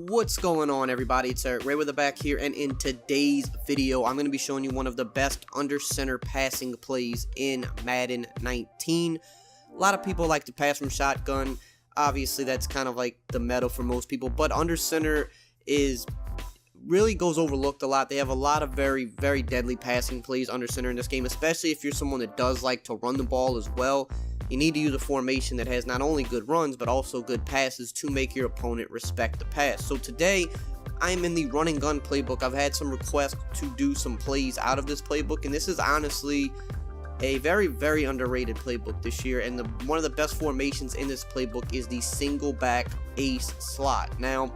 What's going on, everybody? It's EricRayweather back here, and in today's video I'm going to be showing you one of the best under center passing plays in Madden 19. A lot of people like to pass from shotgun. Obviously that's kind of like the meta for most people, but under center really goes overlooked a lot. They have a lot of very deadly passing plays under center in this game, especially if you're someone that does like to run the ball as well. You need to use a formation that has not only good runs, but also good passes to make your opponent respect the pass. So today, I'm in the run and gun playbook. I've had some requests to do some plays out of this playbook, and this is honestly a very underrated playbook this year. And one of the best formations in this playbook is the single back ace slot. Now,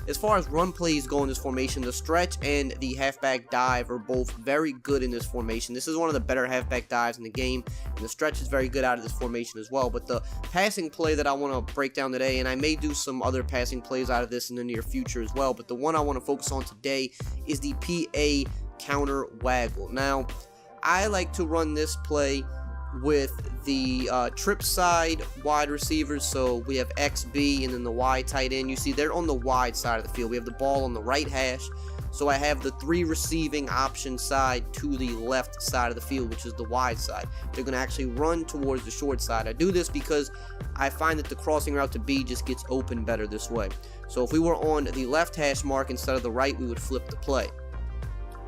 as far as run plays go in this formation, the stretch and the halfback dive are both very good in this formation. This is one of the better halfback dives in the game, and the stretch is very good out of this formation as well. But the passing play that I want to break down today, and I may do some other passing plays out of this in the near future as well, but the one I want to focus on today is the PA Counter Waggle. Now, I like to run this play with the trip side wide receivers. So we have XB and then the wide tight end. You see they're on the wide side of the field. We have the ball on the right hash. So I have the three receiving option side to the left side of the field, which is the wide side. They're going to actually run towards the short side. I do this because I find that the crossing route to B just gets open better this way. So if we were on the left hash mark instead of the right, we would flip the play.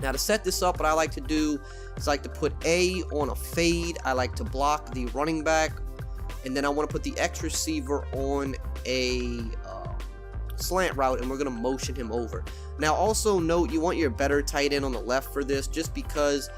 Now, to set this up, what I like to do is I like to put A on a fade. I like to block the running back, and then I want to put the X receiver on a slant route, and we're going to motion him over. Now, also note, you want your better tight end on the left for this, just because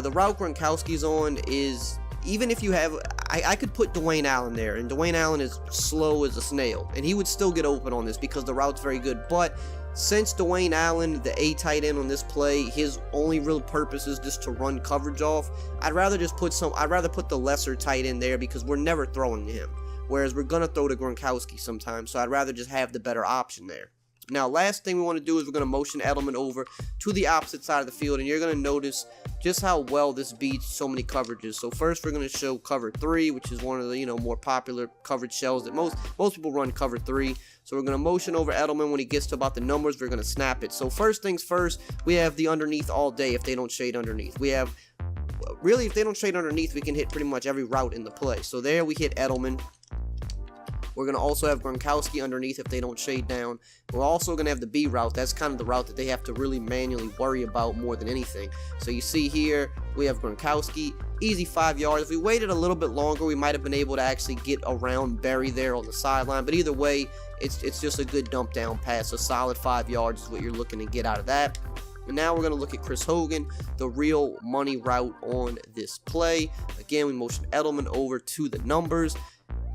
the route Gronkowski's on is, even if you have, I could put Dwayne Allen there, and Dwayne Allen is slow as a snail, and he would still get open on this because the route's very good. But since Dwayne Allen, the A tight end on this play, his only real purpose is just to run coverage off, I'd rather put the lesser tight end there because we're never throwing to him, whereas we're gonna throw to Gronkowski sometimes, so I'd rather just have the better option there. Now, last thing we want to do is we're going to motion Edelman over to the opposite side of the field, and you're going to notice just how well this beats so many coverages. So first, we're going to show cover 3, which is one of the more popular coverage shells that most people run cover 3. So we're going to motion over Edelman. When he gets to about the numbers, we're going to snap it. So first things first, we have the underneath all day if they don't shade underneath. We have, really, if they don't shade underneath, we can hit pretty much every route in the play. So there we hit Edelman. We're going to also have Gronkowski underneath if they don't shade down. We're also going to have the B route. That's kind of the route that they have to really manually worry about more than anything. So you see here, we have Gronkowski, easy 5 yards. If we waited a little bit longer, we might have been able to actually get around Barry there on the sideline. But either way, it's just a good dump down pass. A solid 5 yards is what you're looking to get out of that. And now we're going to look at Chris Hogan, the real money route on this play. Again, we motion Edelman over to the numbers.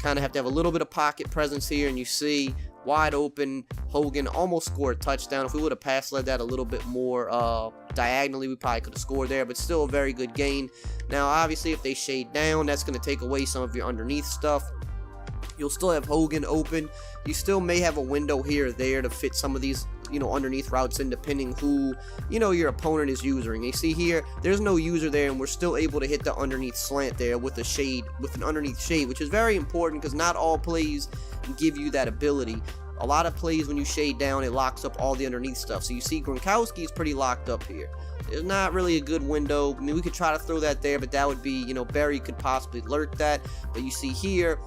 Kind of have to have a little bit of pocket presence here, and you see wide open Hogan almost scored a touchdown. If we would have pass led that a little bit more diagonally, we probably could have scored there, but still a very good gain. Now, obviously, if they shade down, that's going to take away some of your underneath stuff. You'll still have Hogan open. You still may have a window here or there to fit some of these underneath routes in, depending who your opponent is using. You see here, there's no user there, and we're still able to hit the underneath slant there with an underneath shade, which is very important because not all plays give you that ability. A lot of plays, when you shade down, it locks up all the underneath stuff. So you see Gronkowski is pretty locked up here. There's not really a good window. I mean, we could try to throw that there, but that would be, Barry could possibly lurk that. But you see here,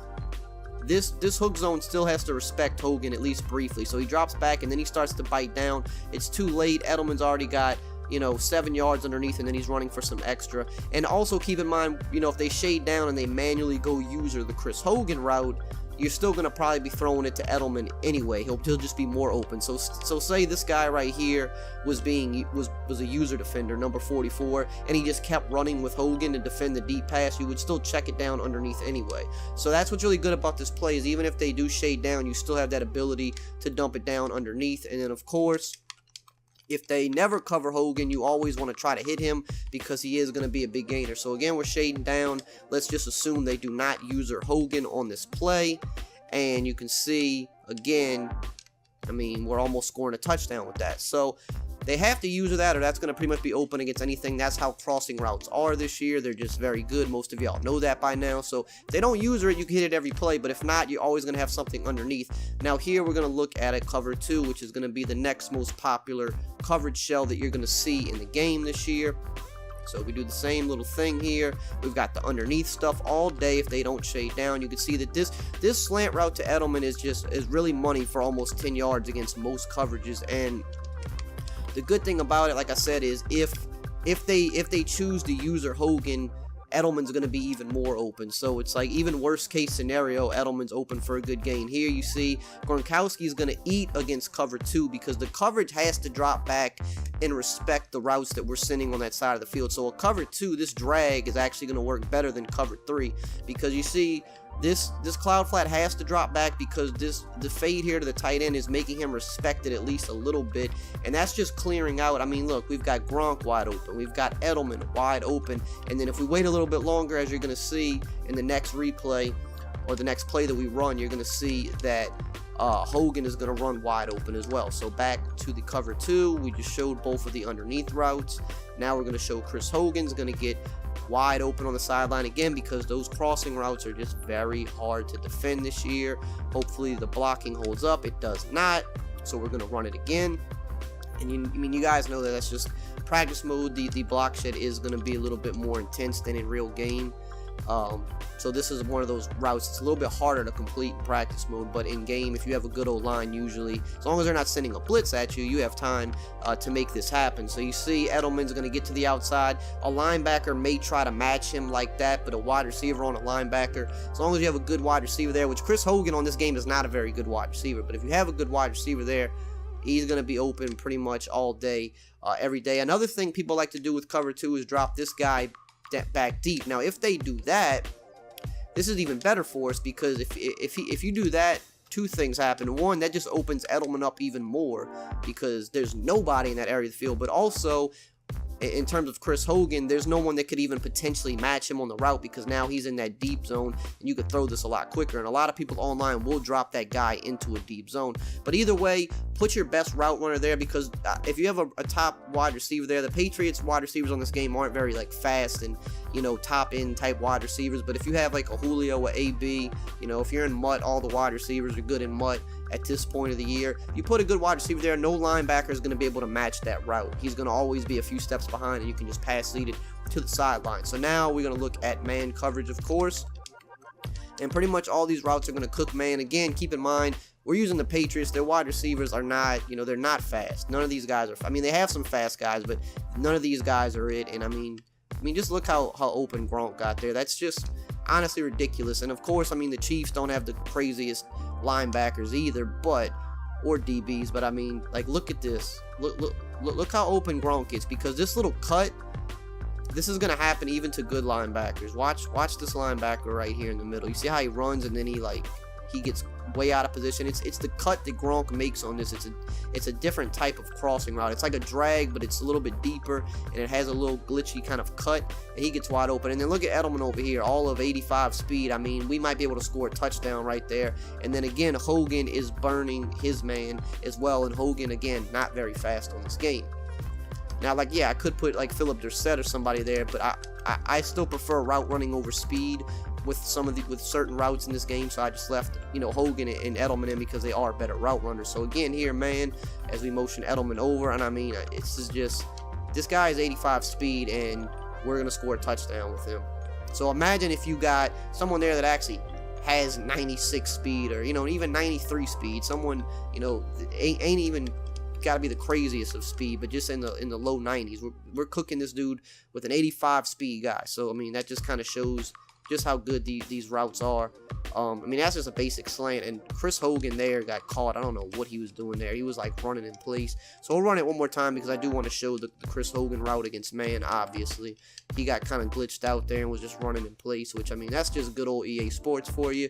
this hook zone still has to respect Hogan, at least briefly. So he drops back, and then he starts to bite down. It's too late. Edelman's already got 7 yards underneath, and then he's running for some extra. And also keep in mind, if they shade down and they manually go user the Chris Hogan route, you're still going to probably be throwing it to Edelman anyway. He'll just be more open. So say this guy right here was a user defender, number 44, and he just kept running with Hogan to defend the deep pass. You would still check it down underneath anyway. So that's what's really good about this play, is even if they do shade down, you still have that ability to dump it down underneath. And then, of course, if they never cover Hogan, you always want to try to hit him because he is going to be a big gainer. So again, we're shading down. Let's just assume they do not user Hogan on this play. And you can see, again, I mean, we're almost scoring a touchdown with that. So they have to use that, or that's going to pretty much be open against anything. That's how crossing routes are this year. They're just very good. Most of y'all know that by now. So if they don't use it, you can hit it every play. But if not, you're always going to have something underneath. Now here we're going to look at a cover 2, which is going to be the next most popular coverage shell that you're going to see in the game this year. So we do the same little thing here. We've got the underneath stuff all day. If they don't shade down, you can see that this slant route to Edelman is really money for almost 10 yards against most coverages. And the good thing about it, like I said, is if they choose to use Hogan, Edelman's going to be even more open. So it's like, even worst case scenario, Edelman's open for a good gain. Here you see Gronkowski is going to eat against cover 2 because the coverage has to drop back and respect the routes that we're sending on that side of the field. So a cover 2, this drag is actually going to work better than cover 3, because you see this cloud flat has to drop back because the fade here to the tight end is making him respect it at least a little bit, and that's just clearing out. I mean, look, we've got Gronk wide open, we've got Edelman wide open, and then if we wait a little bit longer, as you're going to see in the next replay or the next play that we run, you're going to see that Hogan is going to run wide open as well. So back to the cover 2, we just showed both of the underneath routes. Now we're going to show Chris Hogan's going to get wide open on the sideline again, because those crossing routes are just very hard to defend this year. Hopefully the blocking holds up. It does not, so we're going to run it again. And you guys know that that's just practice mode. The block shed is going to be a little bit more intense than in real game. So this is one of those routes. It's a little bit harder to complete in practice mode, but in game, if you have a good old line, usually, as long as they're not sending a blitz at you, you have time to make this happen. So you see Edelman's going to get to the outside. A linebacker may try to match him like that, but a wide receiver on a linebacker, as long as you have a good wide receiver there, which Chris Hogan on this game is not a very good wide receiver, but if you have a good wide receiver there, he's going to be open pretty much all day, every day. Another thing people like to do with cover 2 is drop this guy back deep. Now, if they do that, this is even better for us, because if you do that, two things happen. One, that just opens Edelman up even more because there's nobody in that area of the field, but also in terms of Chris Hogan, there's no one that could even potentially match him on the route, because now he's in that deep zone and you could throw this a lot quicker, and a lot of people online will drop that guy into a deep zone. But either way, put your best route runner there, because if you have a top wide receiver there, the Patriots wide receivers on this game aren't very like fast and top end type wide receivers, but if you have like a Julio or AB, if you're in MUT, all the wide receivers are good in MUT at this point of the year. You put a good wide receiver there, no linebacker is going to be able to match that route. He's going to always be a few steps behind, and you can just pass lead it to the sideline. So now we're going to look at man coverage, of course, and pretty much all these routes are going to cook man. Again, keep in mind, we're using the Patriots. Their wide receivers are not, they're not fast. None of these guys are, they have some fast guys, but none of these guys are it. And I mean, just look how open Gronk got there. That's just honestly ridiculous. And of course, the Chiefs don't have the craziest linebackers either, or DBs, but look at this. Look how open Gronk is, because this little cut, this is going to happen even to good linebackers. Watch this linebacker right here in the middle. You see how he runs, and then he gets way out of position. It's the cut that Gronk makes on this. It's a different type of crossing route. It's like a drag, but it's a little bit deeper, and it has a little glitchy kind of cut, and he gets wide open. And then look at Edelman over here, all of 85 speed. we might be able to score a touchdown right there. And then again, Hogan is burning his man as well, and Hogan, again, not very fast on this game. Now, I could put Philip Dorsett or somebody there, but I still prefer route running over speed with certain routes in this game, so I just left Hogan and Edelman in because they are better route runners. So again here, man, as we motion Edelman over, and it's just, this guy is 85 speed, and we're gonna score a touchdown with him. So imagine if you got someone there that actually has 96 speed, or even 93 speed, someone ain't even gotta be the craziest of speed, but just in the low 90s. We're cooking this dude with an 85 speed guy. So that just kind of shows just how good these routes are. That's just a basic slant, and Chris Hogan there got caught. I don't know what he was doing there. He was running in place. So we'll run it one more time, because I do want to show the Chris Hogan route against man. Obviously, he got kind of glitched out there and was just running in place, which that's just good old EA Sports for you.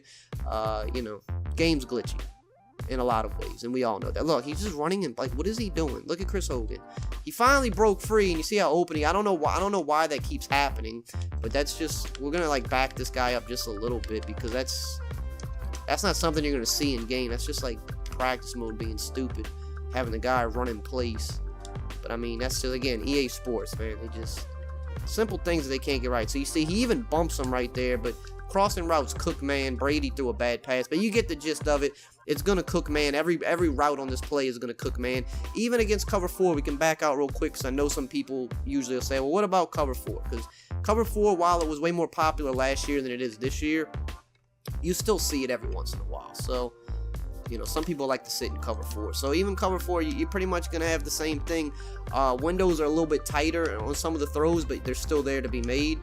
Game's glitchy in a lot of ways, and we all know that. Look, he's just running in, what is he doing? Look at Chris Hogan. He finally broke free, and you see how open he, I don't know why that keeps happening, but that's just, we're gonna back this guy up just a little bit, because that's not something you're gonna see in game. That's just practice mode being stupid, having the guy run in place. But I mean, that's just, again, EA Sports, man. They just simple things that they can't get right. So you see, he even bumps him right there, but crossing routes cook man. Brady threw a bad pass, but you get the gist of it. It's gonna cook man. Every route on this play is gonna cook man. Even against cover 4, we can back out real quick because I know some people usually will say, well, what about cover 4? Because cover 4, while it was way more popular last year than it is this year, you still see it every once in a while. So, you know, some people like to sit in cover 4. So even cover 4, you're pretty much going to have the same thing. Windows are a little bit tighter on some of the throws, but they're still there to be made.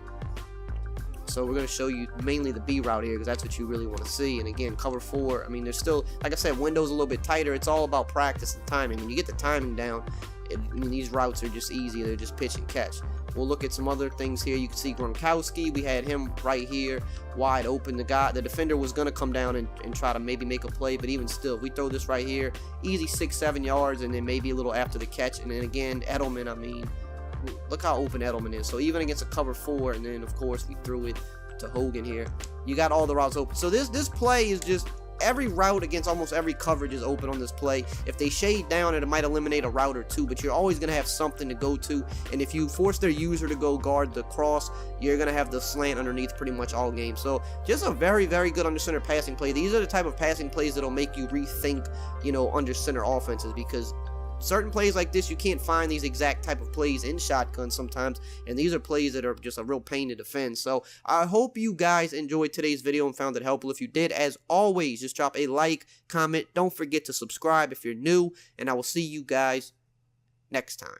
So we're going to show you mainly the B route here because that's what you really want to see. And again, cover 4, I mean, there's still, like I said, windows a little bit tighter. It's all about practice and timing. When you get the timing down, I mean, these routes are just easy. They're just pitch and catch. We'll look at some other things here. You can see Gronkowski. We had him right here, wide open. The defender was going to come down and try to maybe make a play, but even still, we throw this right here. Easy 6-7 yards, and then maybe a little after the catch. And then again, Edelman, I mean, look how open Edelman is. So even against a cover 4, and then, of course, we threw it to Hogan here. You got all the routes open. So this play is just, every route against almost every coverage is open on this play. If they shade down, it might eliminate a route or two, but you're always going to have something to go to. And if you force their user to go guard the cross, you're going to have the slant underneath pretty much all game. So just a very, very good under center passing play. These are the type of passing plays that'll make you rethink, you know, under center offenses, because certain plays like this, you can't find these exact type of plays in shotgun sometimes, and these are plays that are just a real pain to defend. So I hope you guys enjoyed today's video and found it helpful. If you did, as always, just drop a like, comment, don't forget to subscribe if you're new, and I will see you guys next time.